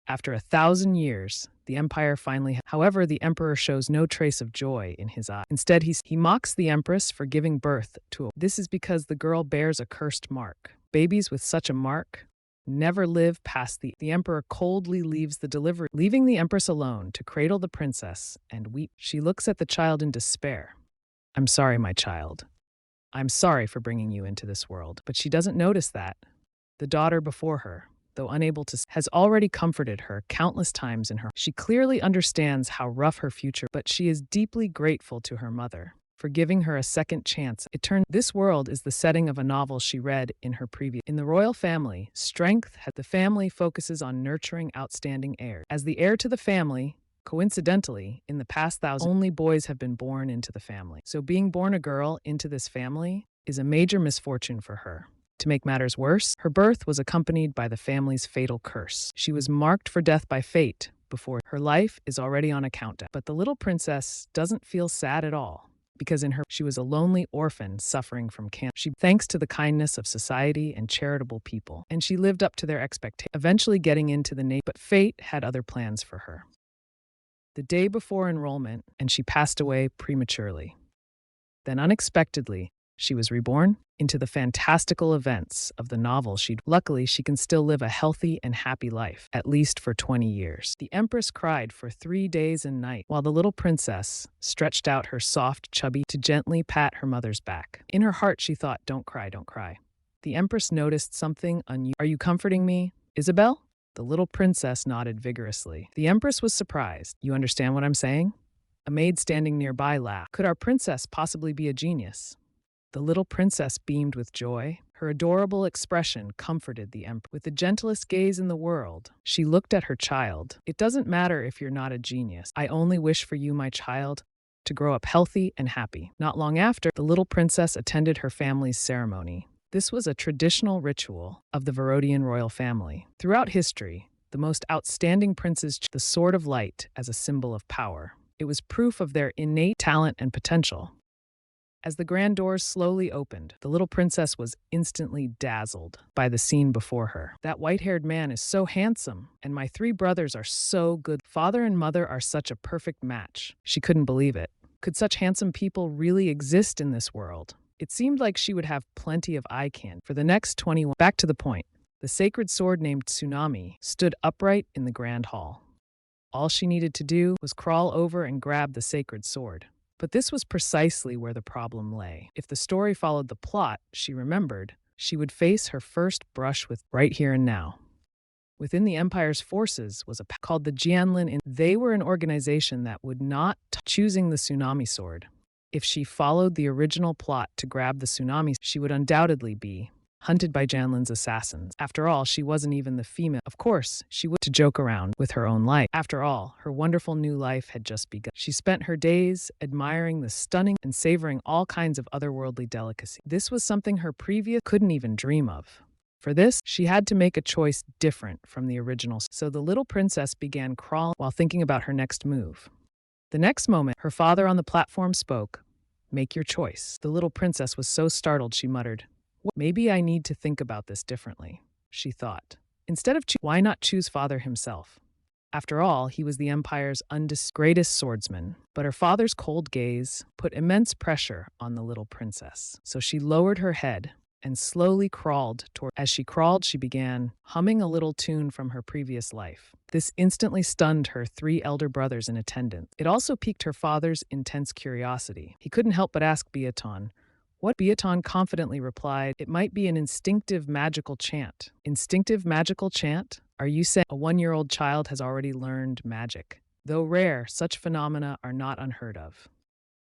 After 1,000 years, the empire finally. However, the emperor shows no trace of joy in his eye. Instead, he mocks the empress for giving birth to a. This is because the girl bears a cursed mark. Babies with such a mark never live past the emperor coldly leaves the delivery, leaving the empress alone to cradle the princess and weep. She looks at the child in despair. I'm sorry, my child. I'm sorry for bringing you into this world. But she doesn't notice that the daughter before her, though unable to, has already comforted her countless times in her. She clearly understands how rough her future, but she is deeply grateful to her mother for giving her a second chance. It turns this world is the setting of a novel she read in her previous. In the royal family, the family focuses on nurturing outstanding heirs. As the heir to the family, coincidentally, in the past thousand, only boys have been born into the family. So being born a girl into this family is a major misfortune for her. To make matters worse, her birth was accompanied by the family's fatal curse. She was marked for death by fate before her life is already on a countdown. But the little princess doesn't feel sad at all, because she was a lonely orphan suffering from cancer. Thanks to the kindness of society and charitable people, and she lived up to their expectations, eventually getting into the Navy. But fate had other plans for her. The day before enrollment, and she passed away prematurely. Then unexpectedly, she was reborn into the fantastical events of the novel. Luckily, she can still live a healthy and happy life, at least for 20 years. The empress cried for 3 days and nights, while the little princess stretched out her soft, chubby to gently pat her mother's back. In her heart, she thought, don't cry, don't cry. The empress noticed something unusual. Are you comforting me, Isabel? The little princess nodded vigorously. The empress was surprised. You understand what I'm saying? A maid standing nearby laughed. Could our princess possibly be a genius? The little princess beamed with joy. Her adorable expression comforted the empress. With the gentlest gaze in the world, she looked at her child. It doesn't matter if you're not a genius. I only wish for you, my child, to grow up healthy and happy. Not long after, the little princess attended her family's ceremony. This was a traditional ritual of the Varodian royal family. Throughout history, the most outstanding princes chose the Sword of Light as a symbol of power. It was proof of their innate talent and potential. As the grand doors slowly opened, the little princess was instantly dazzled by the scene before her. That white-haired man is so handsome, and my 3 brothers are so good. Father and mother are such a perfect match. She couldn't believe it. Could such handsome people really exist in this world? It seemed like she would have plenty of eye candy. For the next 21. Back to the point. The sacred sword named Tsunami stood upright in the grand hall. All she needed to do was crawl over and grab the sacred sword. But this was precisely where the problem lay. If the story followed the plot, she remembered, she would face her first brush with right here and now. Within the Empire's forces was a called the Jianlin. They were an organization that would not choosing the tsunami sword. If she followed the original plot to grab the tsunami, she would undoubtedly be hunted by Jianlin's assassins. After all, she wasn't even the female. Of course, she would to joke around with her own life. After all, her wonderful new life had just begun. She spent her days admiring the stunning and savoring all kinds of otherworldly delicacy. This was something her previous couldn't even dream of. For this, she had to make a choice different from the original. So the little princess began crawling while thinking about her next move. The next moment, her father on the platform spoke. Make your choice. The little princess was so startled she muttered, maybe I need to think about this differently, she thought. Instead of why not choose father himself? After all, he was the Empire's greatest swordsman. But her father's cold gaze put immense pressure on the little princess. So she lowered her head and slowly crawled toward. As she crawled, she began humming a little tune from her previous life. This instantly stunned her 3 elder brothers in attendance. It also piqued her father's intense curiosity. He couldn't help but ask Beaton, what? Beaton confidently replied, it might be an instinctive magical chant. Instinctive magical chant? Are you saying a 1-year-old child has already learned magic? Though rare, such phenomena are not unheard of.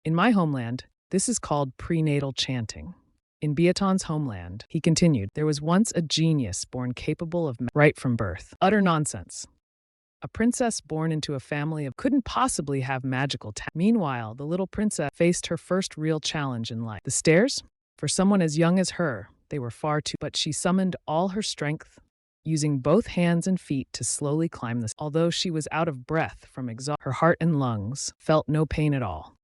In my homeland, this is called prenatal chanting. In Beaton's homeland, he continued, there was once a genius born capable of right from birth. Utter nonsense. A princess born into a family of couldn't possibly have magical talent. Meanwhile, the little princess faced her first real challenge in life. The stairs? For someone as young as her, they were far too. But she summoned all her strength, using both hands and feet to slowly climb this. Although she was out of breath from exhaustion, her heart and lungs felt no pain at all.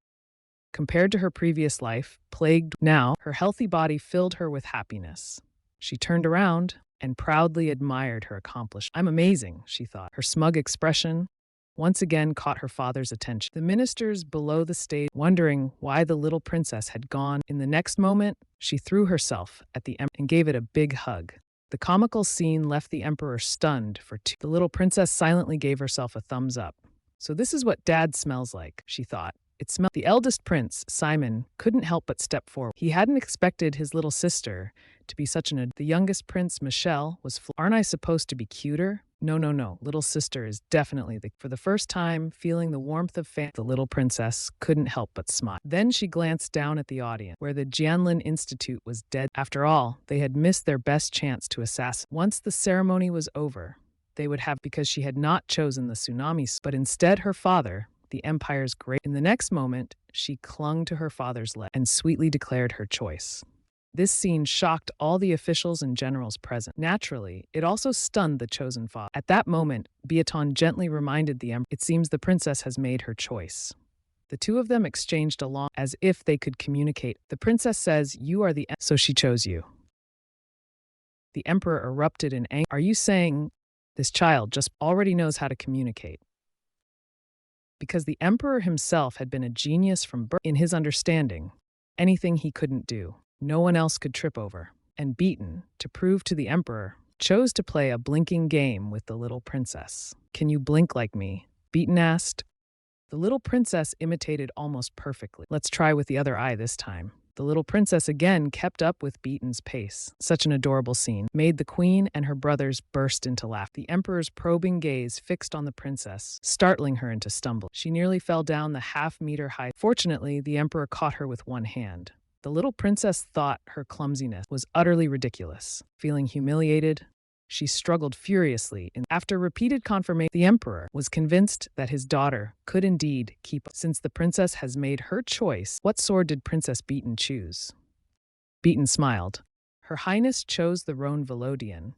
Compared to her previous life, plagued now, her healthy body filled her with happiness. She turned around, and proudly admired her accomplishment. "I'm amazing," she thought. Her smug expression once again caught her father's attention. The ministers below the stage, wondering why the little princess had gone. In the next moment, she threw herself at the emperor and gave it a big hug. The comical scene left the emperor stunned for two. The little princess silently gave herself a thumbs up. "So this is what dad smells like," she thought. It smelled. The eldest prince, Simon, couldn't help but step forward. He hadn't expected his little sister to be such an. The youngest prince, Michelle, was. "Aren't I supposed to be cuter?" No, no, no. Little sister is definitely the. For the first time, feeling the warmth of family, the little princess couldn't help but smile. Then she glanced down at the audience, where the Jianlin Institute was dead. After all, they had missed their best chance to assassinate. Once the ceremony was over, they would have, because she had not chosen the tsunami, but instead her father, the empire's great. In the next moment, she clung to her father's leg and sweetly declared her choice. This scene shocked all the officials and generals present. Naturally, it also stunned the chosen father. At that moment, Beaton gently reminded the emperor, "It seems the princess has made her choice." The two of them exchanged a long, as if they could communicate. "The princess says you are the so she chose you." The emperor erupted in anger. "Are you saying this child just already knows how to communicate?" Because the emperor himself had been a genius from birth in his understanding. Anything he couldn't do, no one else could trip over. And Beaton, to prove to the emperor, chose to play a blinking game with the little princess. "Can you blink like me?" Beaton asked. The little princess imitated almost perfectly. "Let's try with the other eye this time." The little princess again kept up with Beaton's pace. Such an adorable scene made the queen and her brothers burst into laughter. The emperor's probing gaze fixed on the princess, startling her into stumble. She nearly fell down the half-meter height. Fortunately, the emperor caught her with one hand. The little princess thought her clumsiness was utterly ridiculous. Feeling humiliated, she struggled furiously. After repeated confirmation, the emperor was convinced that his daughter could indeed keep. Since the princess has made her choice, what sword did Princess Beaton choose? Beaton smiled. Her Highness chose the Roan Velodian,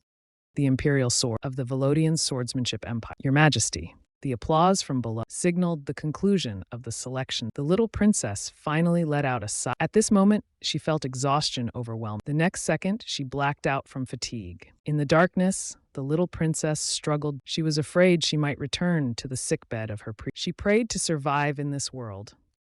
the imperial sword of the Velodian swordsmanship empire. Your Majesty. The applause from below signaled the conclusion of the selection. The little princess finally let out a sigh. At this moment, she felt exhaustion overwhelm. The next second, she blacked out from fatigue. In the darkness, the little princess struggled. She was afraid she might return to the sickbed of her She prayed to survive in this world,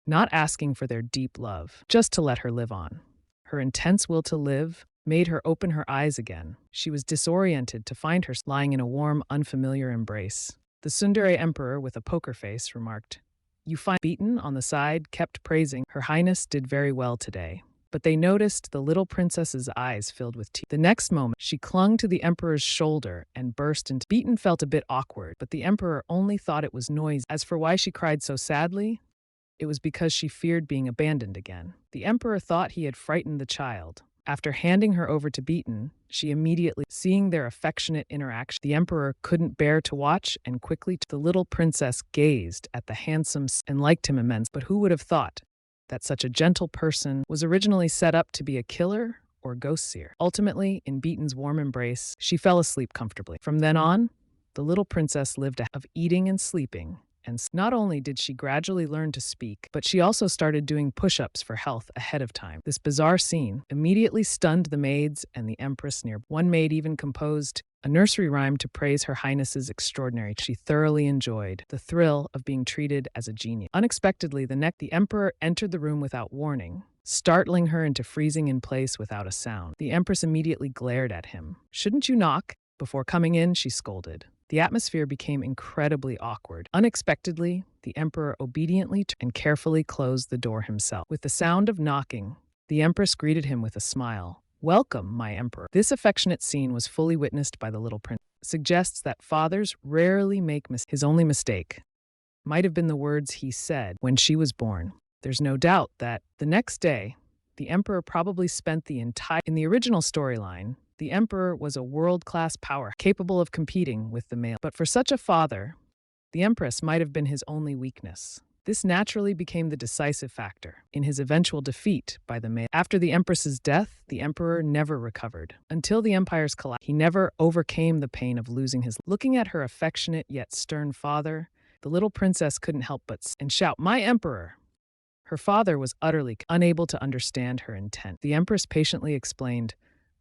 not asking for their deep love, just to let her live on. Her intense will to live made her open her eyes again. She was disoriented to find her lying in a warm, unfamiliar embrace. The tsundere emperor, with a poker face, remarked, "You find." Beaton, on the side, kept praising. Her Highness did very well today. But they noticed the little princess's eyes filled with tears. The next moment, she clung to the emperor's shoulder and burst into. Beaton felt a bit awkward, but the emperor only thought it was noisy. As for why she cried so sadly, it was because she feared being abandoned again. The emperor thought he had frightened the child. After handing her over to Beaton, she immediately, seeing their affectionate interaction, the emperor couldn't bear to watch and quickly. The little princess gazed at the handsome and liked him immensely. But who would have thought that such a gentle person was originally set up to be a killer or ghost seer? Ultimately, in Beaton's warm embrace, she fell asleep comfortably. From then on, the little princess lived a life of eating and sleeping. And not only did she gradually learn to speak, but she also started doing push-ups for health ahead of time. This bizarre scene immediately stunned the maids and the empress near. One maid even composed a nursery rhyme to praise Her Highness's extraordinary. She thoroughly enjoyed the thrill of being treated as a genius. Unexpectedly, the emperor entered the room without warning, startling her into freezing in place without a sound. The empress immediately glared at him. "Shouldn't you knock before coming in?" she scolded. The atmosphere became incredibly awkward. Unexpectedly, the emperor obediently and carefully closed the door himself. With the sound of knocking, the empress greeted him with a smile. "Welcome, my emperor." This affectionate scene was fully witnessed by the little prince. Suggests that fathers rarely make mistakes. His only mistake might have been the words he said when she was born. There's no doubt that the next day, the emperor probably spent the entire. In the original storyline, the emperor was a world-class power, capable of competing with the male. But for such a father, the empress might have been his only weakness. This naturally became the decisive factor in his eventual defeat by the male. After the empress's death, the emperor never recovered. Until the empire's collapse, he never overcame the pain of losing his. Looking at her affectionate yet stern father, the little princess couldn't help but and shout, "My emperor!" Her father was utterly unable to understand her intent. The empress patiently explained,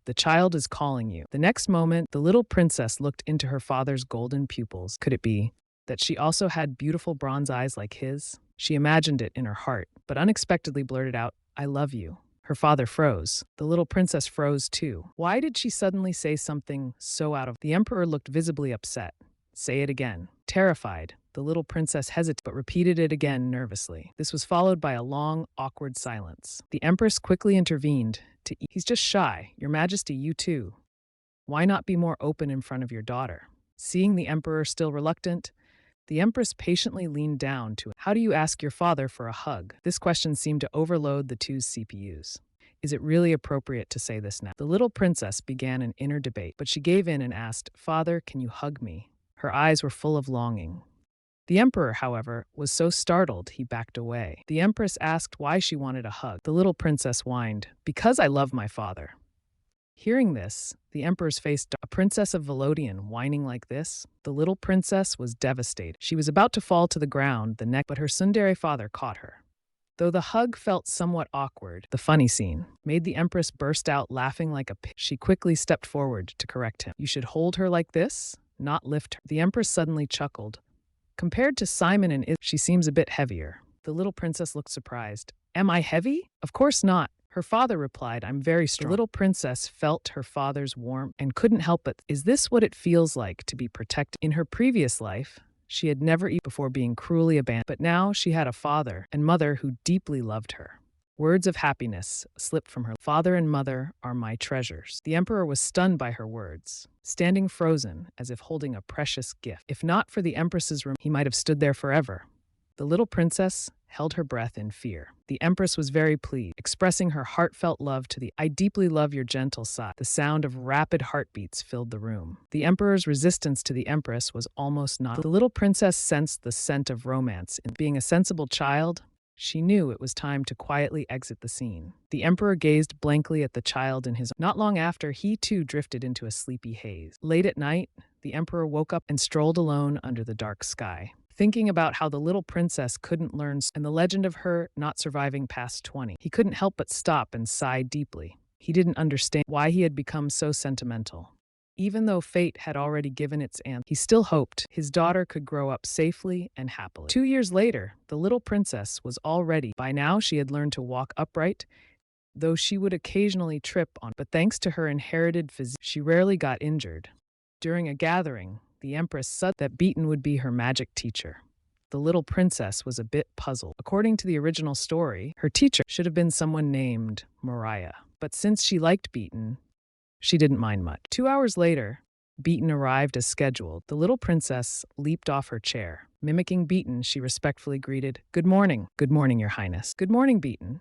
The child is calling you. The next moment, the little princess looked into her father's golden pupils. Could it be that she also had beautiful bronze eyes like his? She imagined it in her heart, but unexpectedly blurted out, "I love you." Her father froze. The little princess froze too. Why did she suddenly say something so out of... The emperor looked visibly upset. "Say it again." Terrified, the little princess hesitated but repeated it again nervously. This was followed by a long, awkward silence. The empress quickly intervened to... "He's just shy. Your Majesty, you too. Why not be more open in front of your daughter?" Seeing the emperor still reluctant, the empress patiently leaned down to... "How do you ask your father for a hug?" This question seemed to overload the two's CPUs. Is it really appropriate to say this now? The little princess began an inner debate, but she gave in and asked, "Father, can you hug me?" Her eyes were full of longing. The emperor, however, was so startled he backed away. The empress asked why she wanted a hug. The little princess whined, "Because I love my father." Hearing this, the emperor's face darkened. A princess of Velodian whining like this? The little princess was devastated. She was about to fall to the ground, but her tsundere father caught her. Though the hug felt somewhat awkward, the funny scene made the empress burst out laughing like a pig. She quickly stepped forward to correct him. "You should hold her like this, not lift her." The empress suddenly chuckled. Compared to Simon and she seems a bit heavier. The little princess looked surprised. "Am I heavy?" "Of course not." Her father replied, "I'm very strong." The little princess felt her father's warmth and couldn't help but... Is this what it feels like to be protected? In her previous life, she had never eaten before being cruelly abandoned, but now she had a father and mother who deeply loved her. Words of happiness slipped from her. "Father and mother are my treasures." The emperor was stunned by her words, standing frozen as if holding a precious gift. If not for the empress's room, he might have stood there forever. The little princess held her breath in fear. The empress was very pleased, expressing her heartfelt love to the... "I deeply love your gentle sigh." The sound of rapid heartbeats filled the room. The emperor's resistance to the empress was almost not... The little princess sensed the scent of romance. Being a sensible child, she knew it was time to quietly exit the scene. The emperor gazed blankly at the child in his... Not long after, he too drifted into a sleepy haze. Late at night, the emperor woke up and strolled alone under the dark sky, thinking about how the little princess couldn't learn and the legend of her not surviving past 20. He couldn't help but stop and sigh deeply. He didn't understand why he had become so sentimental. Even though fate had already given its answer, he still hoped his daughter could grow up safely and happily. 2 years later, the little princess was all ready. By now, she had learned to walk upright, though she would occasionally trip on. But thanks to her inherited physique, she rarely got injured. During a gathering, the empress said that Beaten would be her magic teacher. The little princess was a bit puzzled. According to the original story, her teacher should have been someone named Mariah. But since she liked Beaten, she didn't mind much. 2 hours later, Beaten arrived as scheduled. The little princess leaped off her chair. Mimicking Beaten, she respectfully greeted, "Good morning." "Good morning, Your Highness." "Good morning, Beaten."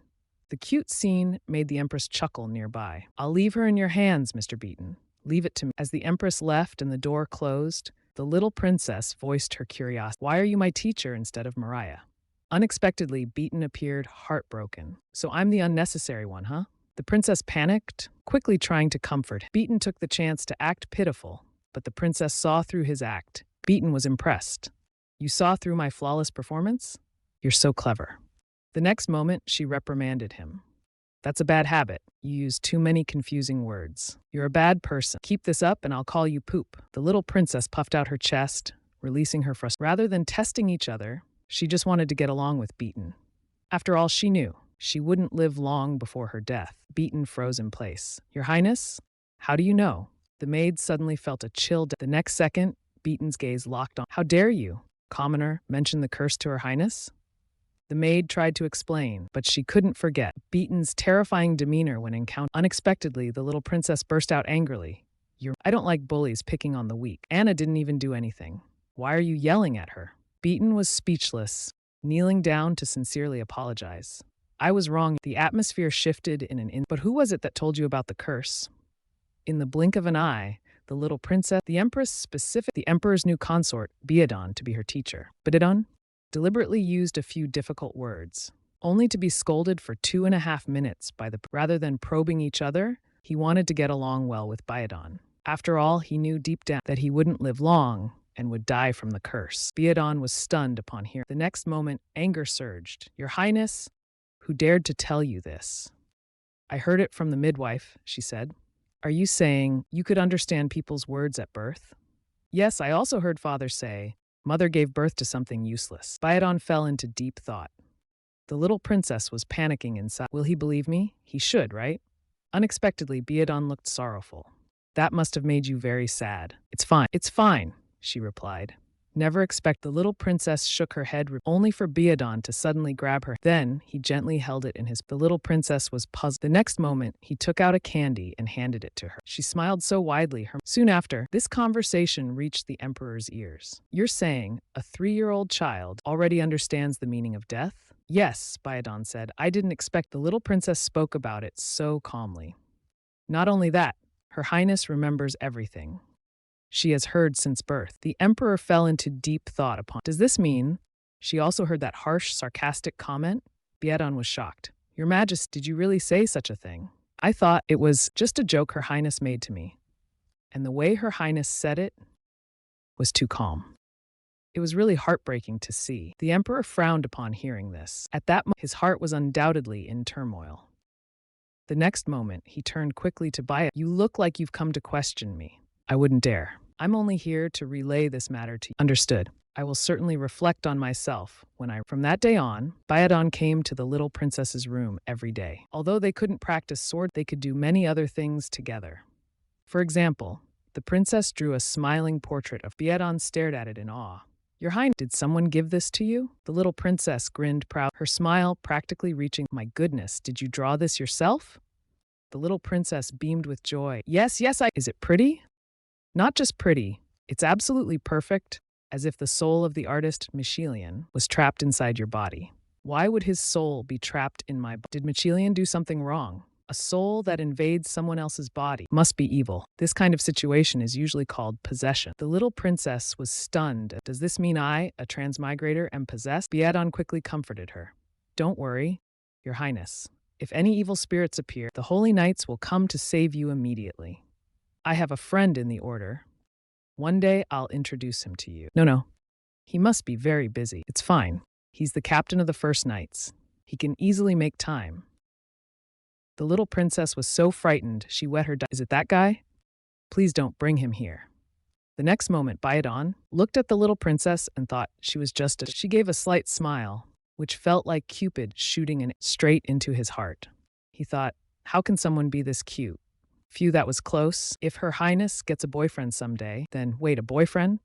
The cute scene made the empress chuckle nearby. "I'll leave her in your hands, Mr. Beaten. Leave it to me." As the empress left and the door closed, the little princess voiced her curiosity. "Why are you my teacher instead of Mariah?" Unexpectedly, Beaten appeared heartbroken. "So I'm the unnecessary one, huh?" The princess panicked, quickly trying to comfort him. Beaten took the chance to act pitiful, but the princess saw through his act. Beaten was impressed. "You saw through my flawless performance? You're so clever." The next moment, she reprimanded him. "That's a bad habit. You use too many confusing words. You're a bad person. Keep this up and I'll call you Poop." The little princess puffed out her chest, releasing her frustration. Rather than testing each other, she just wanted to get along with Beaten. After all, she knew she wouldn't live long before her death. Beaten froze in place. "Your Highness? How do you know?" The maid suddenly felt a chill. The next second, Beaten's gaze locked on. "How dare you, commoner, mention the curse to Her Highness?" The maid tried to explain, but she couldn't forget Beaten's terrifying demeanor when encountered. Unexpectedly, the little princess burst out angrily. I don't like bullies picking on the weak. Anna didn't even do anything. Why are you yelling at her?" Beaten was speechless, kneeling down to sincerely apologize. "I was wrong." The atmosphere shifted in an instant. "But who was it that told you about the curse?" In the blink of an eye, the little princess, the emperor's new consort, Biadon, to be her teacher. Biadon deliberately used a few difficult words, only to be scolded for 2.5 minutes rather than probing each other. He wanted to get along well with Biadon. After all, he knew deep down that he wouldn't live long and would die from the curse. Biadon was stunned upon hearing. The next moment, anger surged. "Your Highness, who dared to tell you this?" "I heard it from the midwife," she said. Are you saying you could understand people's words at birth? Yes, I also heard father say, Mother gave birth to something useless. Biadon fell into deep thought. The little princess was panicking inside. Will he believe me? He should, right? Unexpectedly, Biadon looked sorrowful. That must have made you very sad. It's fine, she replied. Never expect. The little princess shook her head only for Biadon to suddenly grab her. Then he gently held it in his. The little princess was puzzled. The next moment, he took out a candy and handed it to her. She smiled so widely. Soon after, this conversation reached the emperor's ears. You're saying a 3-year-old child already understands the meaning of death? Yes, Biadon said. I didn't expect. The little princess spoke about it so calmly. Not only that, Her Highness remembers everything she has heard since birth. The emperor fell into deep thought upon. Does this mean she also heard that harsh, sarcastic comment? Biadon was shocked. Your Majesty, did you really say such a thing? I thought it was just a joke Her Highness made to me. And the way Her Highness said it was too calm. It was really heartbreaking to see. The emperor frowned upon hearing this. At that moment, his heart was undoubtedly in turmoil. The next moment, he turned quickly to Biadon. You look like you've come to question me. I wouldn't dare. I'm only here to relay this matter to you. Understood. I will certainly reflect on myself From that day on, Biadon came to the little princess's room every day. Although they couldn't practice sword, they could do many other things together. For example, the princess drew a smiling portrait of Biadon stared at it in awe. Your Highness, did someone give this to you? The little princess grinned proud, her smile practically reaching. My goodness, did you draw this yourself? The little princess beamed with joy. Yes, Is it pretty? Not just pretty, it's absolutely perfect, as if the soul of the artist Michelian was trapped inside your body. Why would his soul be trapped in my body? Did Michelian do something wrong? A soul that invades someone else's body must be evil. This kind of situation is usually called possession. The little princess was stunned. Does this mean I, a transmigrator, am possessed? Biadon quickly comforted her. Don't worry, Your Highness. If any evil spirits appear, the holy knights will come to save you immediately. I have a friend in the order. One day I'll introduce him to you. No. He must be very busy. It's fine. He's the captain of the First Knights. He can easily make time. The little princess was so frightened, she wet her. Is it that guy? Please don't bring him here. The next moment, Biadon looked at the little princess and thought she was just She gave a slight smile, which felt like Cupid shooting straight into his heart. He thought, how can someone be this cute? Phew, that was close. If Her Highness gets a boyfriend someday, then wait, a boyfriend?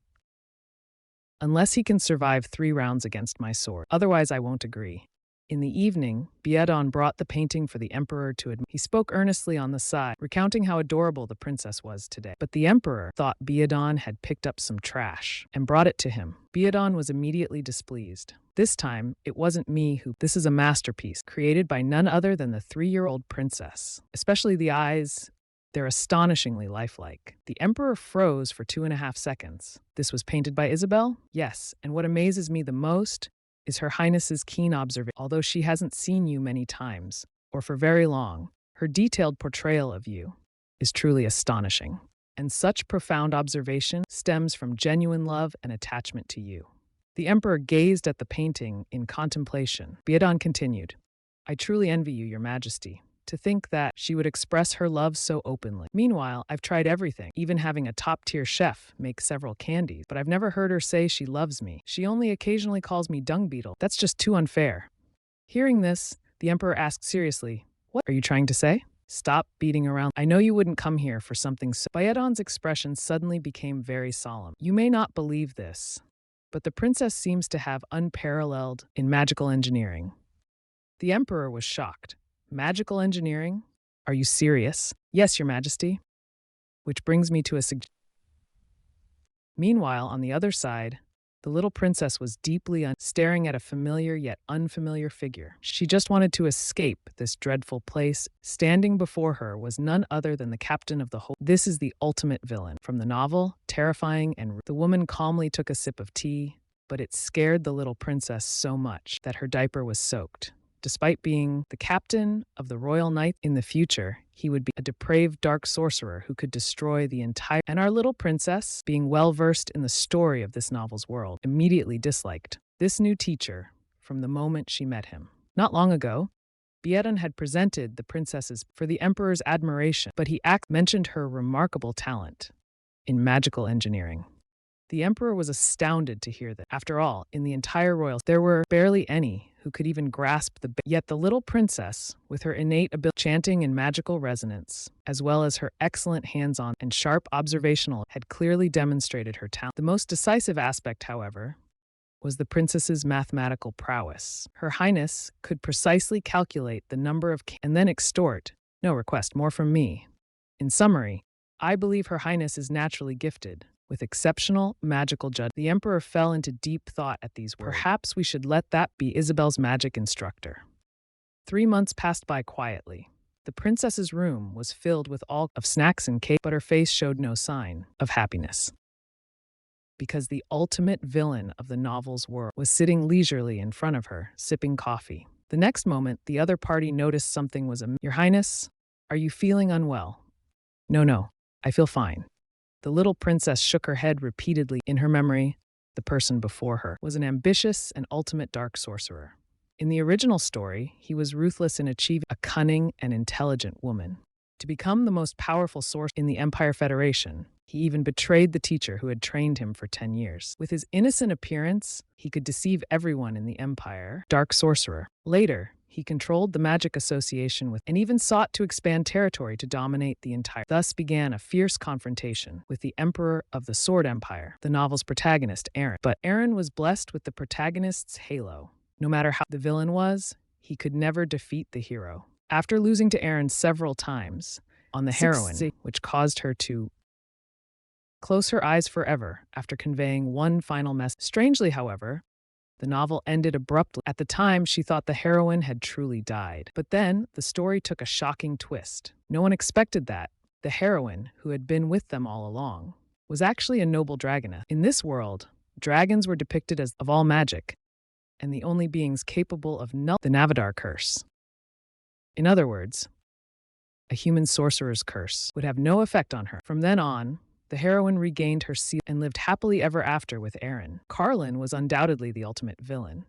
Unless he can survive 3 rounds against my sword. Otherwise, I won't agree. In the evening, Biadon brought the painting for the emperor to admire. He spoke earnestly on the side, recounting how adorable the princess was today. But the emperor thought Biadon had picked up some trash and brought it to him. Biadon was immediately displeased. This time, it wasn't me who. This is a masterpiece, created by none other than the 3-year-old princess. Especially the eyes. They're astonishingly lifelike. The emperor froze for 2.5 seconds. This was painted by Isabel? Yes, and what amazes me the most is Her Highness's keen observation. Although she hasn't seen you many times, or for very long, her detailed portrayal of you is truly astonishing. And such profound observation stems from genuine love and attachment to you. The emperor gazed at the painting in contemplation. Biadon continued, I truly envy you, Your Majesty. To think that she would express her love so openly. Meanwhile, I've tried everything, even having a top-tier chef make several candies, but I've never heard her say she loves me. She only occasionally calls me dung beetle. That's just too unfair. Hearing this, the emperor asked seriously, what are you trying to say? Stop beating around. I know you wouldn't come here for something so. Biadon's expression suddenly became very solemn. You may not believe this, but the princess seems to have unparalleled in magical engineering. The emperor was shocked. Magical engineering? Are you serious? Yes, Your Majesty. Which brings me to a suggestion. Meanwhile, on the other side, the little princess was deeply staring at a familiar yet unfamiliar figure. She just wanted to escape this dreadful place. Standing before her was none other than the captain of the whole. This is the ultimate villain. From the novel, terrifying and the woman calmly took a sip of tea, but it scared the little princess so much that her diaper was soaked. Despite being the captain of the Royal Knight in the future, he would be a depraved dark sorcerer who could destroy the entire. And our little princess, being well versed in the story of this novel's world, immediately disliked this new teacher from the moment she met him. Not long ago, Bieran had presented the princesses for the emperor's admiration, but he mentioned her remarkable talent in magical engineering. The emperor was astounded to hear that. After all, in the entire royal, there were barely any who could even grasp yet the little princess, with her innate ability chanting and magical resonance, as well as her excellent hands-on and sharp observational, had clearly demonstrated her talent. The most decisive aspect, however, was the princess's mathematical prowess. Her Highness could precisely calculate the number of and then extort, "No request, more from me." In summary, I believe Her Highness is naturally gifted with exceptional magical judgment. The emperor fell into deep thought at these words. Perhaps we should let that be Isabel's magic instructor. 3 months passed by quietly. The princess's room was filled with all of snacks and cake, but her face showed no sign of happiness. Because the ultimate villain of the novel's world was sitting leisurely in front of her, sipping coffee. The next moment, the other party noticed something was amiss. "Your Highness, are you feeling unwell?" No, I feel fine." The little princess shook her head repeatedly. In her memory, the person before her was an ambitious and ultimate dark sorcerer. In the original story, he was ruthless in achieving a cunning and intelligent woman. To become the most powerful sorcerer in the Empire Federation, he even betrayed the teacher who had trained him for 10 years. With his innocent appearance, he could deceive everyone in the Empire. Dark sorcerer. Later, he controlled the Magic Association and even sought to expand territory to dominate the entire. Thus began a fierce confrontation with the Emperor of the Sword Empire, the novel's protagonist, Aaron. But Aaron was blessed with the protagonist's halo. No matter how the villain was, he could never defeat the hero. After losing to Aaron several times on the heroine, which caused her to close her eyes forever after conveying one final message. Strangely, however, the novel ended abruptly. At the time, she thought the heroine had truly died. But then, the story took a shocking twist. No one expected that. The heroine, who had been with them all along, was actually a noble dragoness. In this world, dragons were depicted as of all magic, and the only beings capable of the Navadar curse. In other words, a human sorcerer's curse would have no effect on her. From then on, the heroine regained her seal and lived happily ever after with Aaron. Carlin was undoubtedly the ultimate villain,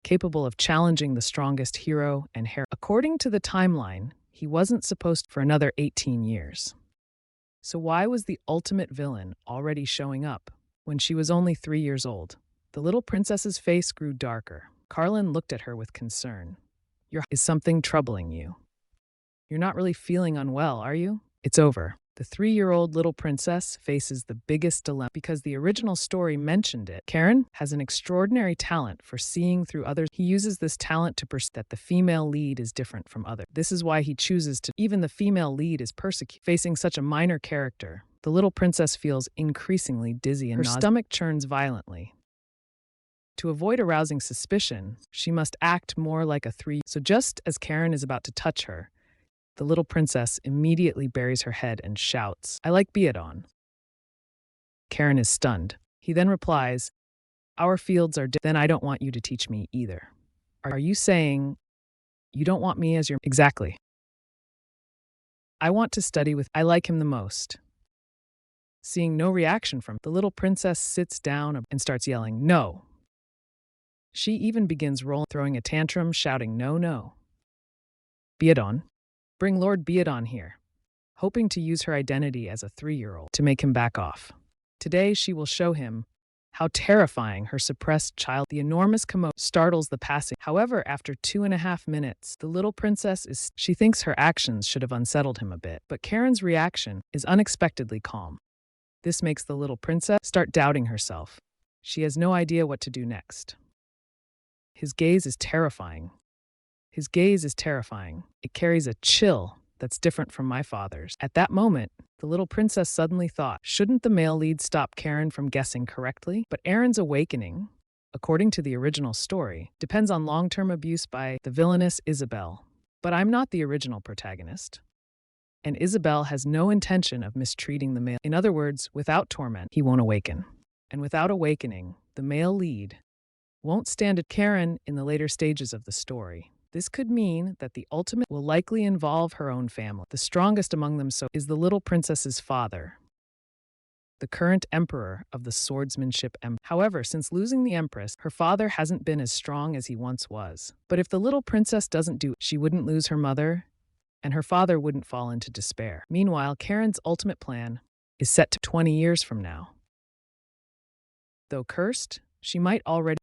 capable of challenging the strongest hero and heroine. According to the timeline, he wasn't supposed for another 18 years. So why was the ultimate villain already showing up when she was only 3 years old? The little princess's face grew darker. Carlin looked at her with concern. Is something troubling you? You're not really feeling unwell, are you? It's over. The 3-year-old little princess faces the biggest dilemma because the original story mentioned it. Karen has an extraordinary talent for seeing through others. He uses this talent to perceive that the female lead is different from others. This is why he chooses to. Even the female lead is persecuted. Facing such a minor character, the little princess feels increasingly dizzy and her stomach churns violently. To avoid arousing suspicion, she must act more like a 3. So just as Karen is about to touch her, the little princess immediately buries her head and shouts, "I like Biadon." Karen is stunned. He then replies, "Our fields are Then I don't want you to teach me either." Are you saying you don't want me as your— Exactly. I want to study with— I like him the most. Seeing no reaction from the little princess sits down and starts yelling, "No." She even begins throwing a tantrum, shouting, "No. Biadon. Bring Lord Biadon here," hoping to use her identity as a 3-year-old to make him back off. Today she will show him how terrifying her suppressed child. The enormous commotion startles the passing. However, after 2.5 minutes, the little princess she thinks her actions should have unsettled him a bit, but Karen's reaction is unexpectedly calm. This makes the little princess start doubting herself. She has no idea what to do next. His gaze is terrifying. It carries a chill that's different from my father's. At that moment, the little princess suddenly thought, shouldn't the male lead stop Karen from guessing correctly? But Aaron's awakening, according to the original story, depends on long-term abuse by the villainous Isabel. But I'm not the original protagonist. And Isabel has no intention of mistreating the male. In other words, without torment, he won't awaken. And without awakening, the male lead won't stand at Karen in the later stages of the story. This could mean that the ultimate will likely involve her own family. The strongest among them is the little princess's father. the current emperor of the swordsmanship empire. However, since losing the empress, her father hasn't been as strong as he once was. But if the little princess doesn't do it, she wouldn't lose her mother, and her father wouldn't fall into despair. Meanwhile, Karen's ultimate plan is set to 20 years from now. Though cursed, she might already.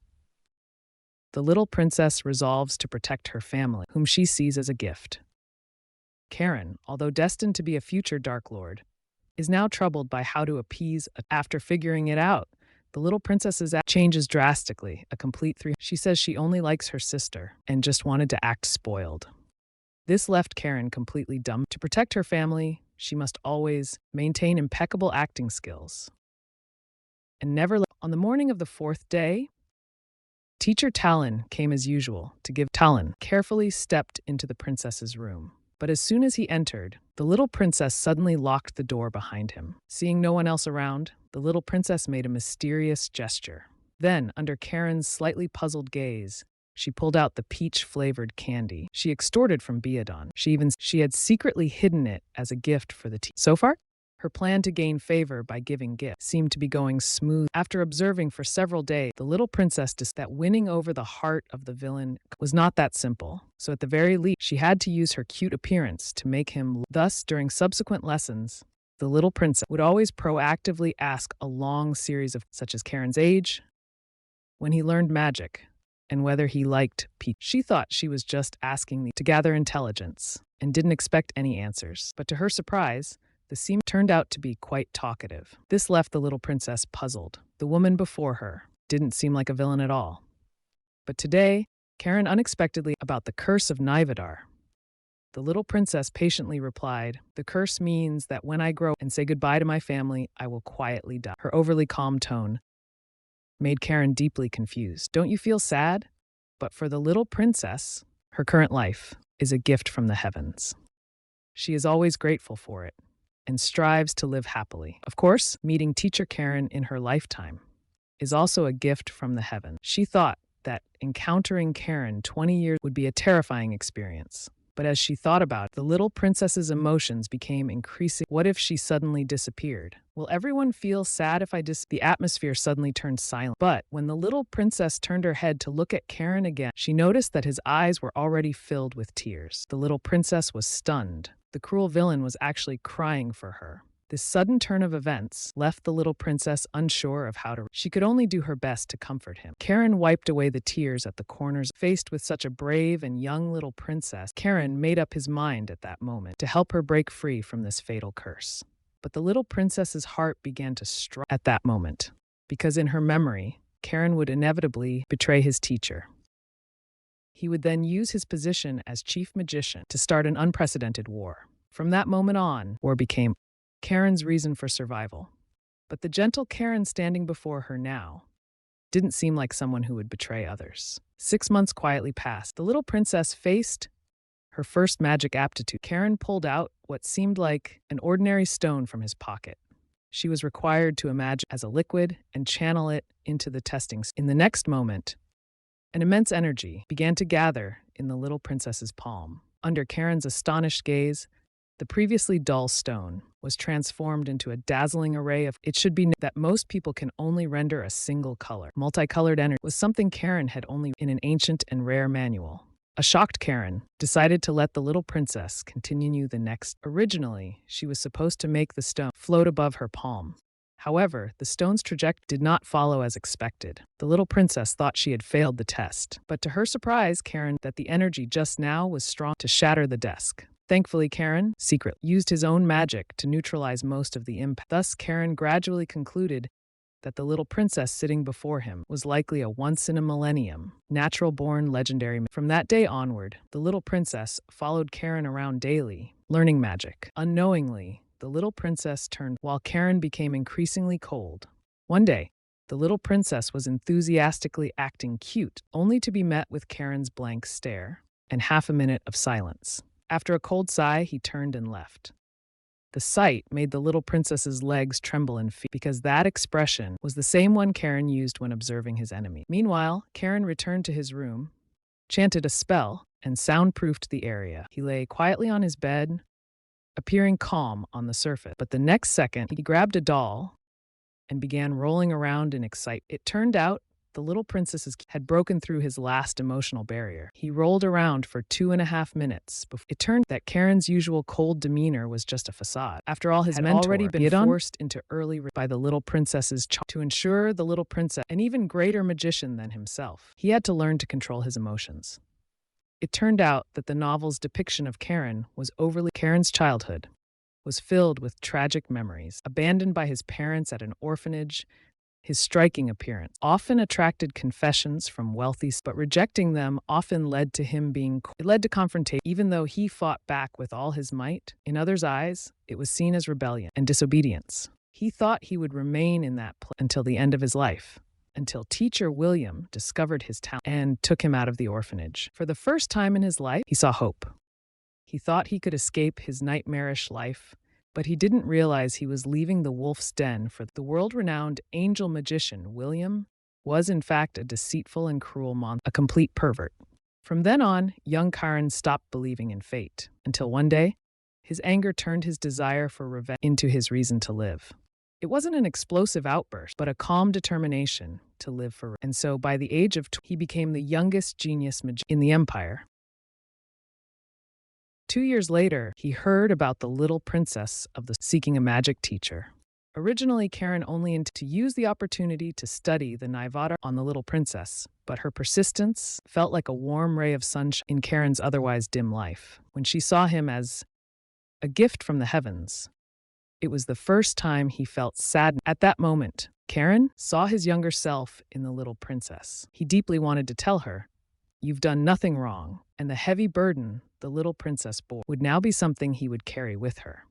The little princess resolves to protect her family, whom she sees as a gift. Karen, although destined to be a future Dark Lord, is now troubled by how to appease. After figuring it out, the little princess's act changes drastically, a complete 3. She says she only likes her sister and just wanted to act spoiled. This left Karen completely dumb. To protect her family, she must always maintain impeccable acting skills. And never let. On the morning of the 4th day, Teacher Talon came as usual to give. Talon carefully stepped into the princess's room. But as soon as he entered, the little princess suddenly locked the door behind him. Seeing no one else around, the little princess made a mysterious gesture. Then, under Karen's slightly puzzled gaze, she pulled out the peach-flavored candy she extorted from Biadon. She had secretly hidden it as a gift for the teacher. So far, her plan to gain favor by giving gifts seemed to be going smooth. After observing for several days, the little princess discovered that winning over the heart of the villain was not that simple. So at the very least, she had to use her cute appearance to make him. Thus, during subsequent lessons, the little princess would always proactively ask a long series of such as Karen's age, when he learned magic, and whether he liked peach. She thought she was just asking to gather intelligence and didn't expect any answers. But to her surprise, the seam turned out to be quite talkative. This left the little princess puzzled. The woman before her didn't seem like a villain at all. But today, Karen unexpectedly about the curse of Nivadar. The little princess patiently replied, "The curse means that when I grow and say goodbye to my family, I will quietly die." Her overly calm tone made Karen deeply confused. Don't you feel sad? But for the little princess, her current life is a gift from the heavens. She is always grateful for it and strives to live happily. Of course, meeting Teacher Karen in her lifetime is also a gift from the heavens. She thought that encountering Karen 20 years would be a terrifying experience. But as she thought about it, the little princess's emotions became increasing. What if she suddenly disappeared? Will everyone feel sad if I The atmosphere suddenly turned silent. But when the little princess turned her head to look at Karen again, she noticed that his eyes were already filled with tears. The little princess was stunned. The cruel villain was actually crying for her. This sudden turn of events left the little princess unsure of how to. She could only do her best to comfort him. Karen wiped away the tears at the corners. Faced with such a brave and young little princess, Karen made up his mind at that moment to help her break free from this fatal curse. But the little princess's heart began to strike at that moment, because in her memory, Karen would inevitably betray his teacher. He would then use his position as chief magician to start an unprecedented war. From that moment on, war became Karen's reason for survival. But the gentle Karen standing before her now didn't seem like someone who would betray others. 6 months quietly passed. The little princess faced her first magic aptitude. Karen pulled out what seemed like an ordinary stone from his pocket. She was required to imagine as a liquid and channel it into the testing. In the next moment, an immense energy began to gather in the little princess's palm. Under Karen's astonished gaze, the previously dull stone was transformed into a dazzling array of. It should be known that most people can only render a single color. Multicolored energy was something Karen had only in an ancient and rare manual. A shocked Karen decided to let the little princess continue the next. Originally, she was supposed to make the stone float above her palm. However, the stone's trajectory did not follow as expected. The little princess thought she had failed the test. But to her surprise, Karen that the energy just now was strong to shatter the desk. Thankfully, Karen secretly used his own magic to neutralize most of the impact. Thus, Karen gradually concluded that the little princess sitting before him was likely a once-in-a-millennium, natural-born legendary. From that day onward, the little princess followed Karen around daily, learning magic. Unknowingly, the little princess turned while Karen became increasingly cold. One day, the little princess was enthusiastically acting cute, only to be met with Karen's blank stare and half a minute of silence. After a cold sigh, he turned and left. The sight made the little princess's legs tremble in fear, because that expression was the same one Karen used when observing his enemy. Meanwhile, Karen returned to his room, chanted a spell, and soundproofed the area. He lay quietly on his bed, appearing calm on the surface. But the next second, he grabbed a doll and began rolling around in excitement. It turned out the little princess had broken through his last emotional barrier. He rolled around for 2.5 minutes before it turned that Karen's usual cold demeanor was just a facade. After all, his Had mentor already been been forced into by the little princess's to ensure the little princess, an even greater magician than himself. He had to learn to control his emotions. It turned out that the novel's depiction of Karen was Karen's childhood was filled with tragic memories. Abandoned by his parents at an orphanage, his striking appearance often attracted confessions from wealthy, but rejecting them often led to him it led to confrontation. Even though he fought back with all his might, in others' eyes, it was seen as rebellion and disobedience. He thought he would remain in that place until the end of his life, until teacher William discovered his talent and took him out of the orphanage. For the first time in his life, he saw hope. He thought he could escape his nightmarish life, but he didn't realize he was leaving the wolf's den for the world-renowned angel magician. William was in fact a deceitful and cruel monster, a complete pervert. From then on, young Carlin stopped believing in fate, until one day, his anger turned his desire for revenge into his reason to live. It wasn't an explosive outburst, but a calm determination to live for. And so by the age of 20, he became the youngest genius magician in the empire. 2 years later, he heard about the little princess of the seeking a magic teacher. Originally, Karen only intended to use the opportunity to study the Naivada on the little princess, but her persistence felt like a warm ray of sunshine in Karen's otherwise dim life. When she saw him as a gift from the heavens, it was the first time he felt saddened. At that moment, Karen saw his younger self in the little princess. He deeply wanted to tell her, "You've done nothing wrong," and the heavy burden the little princess bore would now be something he would carry with her.